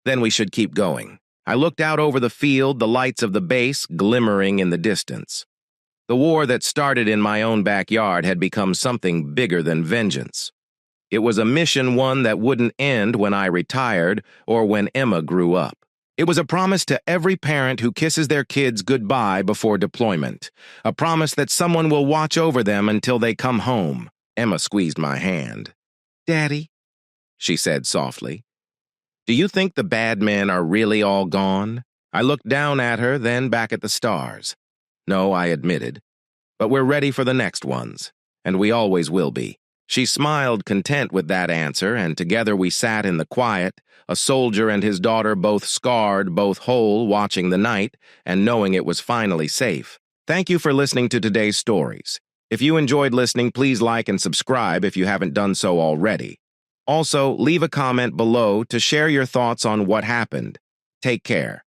Then we should keep going. I looked out over the field, the lights of the base glimmering in the distance. The war that started in my own backyard had become something bigger than vengeance. It was a mission, one that wouldn't end when I retired or when Emma grew up. It was a promise to every parent who kisses their kids goodbye before deployment. A promise that someone will watch over them until they come home. Emma squeezed my hand. Daddy, she said softly, do you think the bad men are really all gone? I looked down at her, then back at the stars. No, I admitted. But we're ready for the next ones, and we always will be. She smiled, content with that answer, and together we sat in the quiet, a soldier and his daughter both scarred, both whole, watching the night, and knowing it was finally safe. Thank you for listening to today's stories. If you enjoyed listening, please like and subscribe if you haven't done so already. Also, leave a comment below to share your thoughts on what happened. Take care.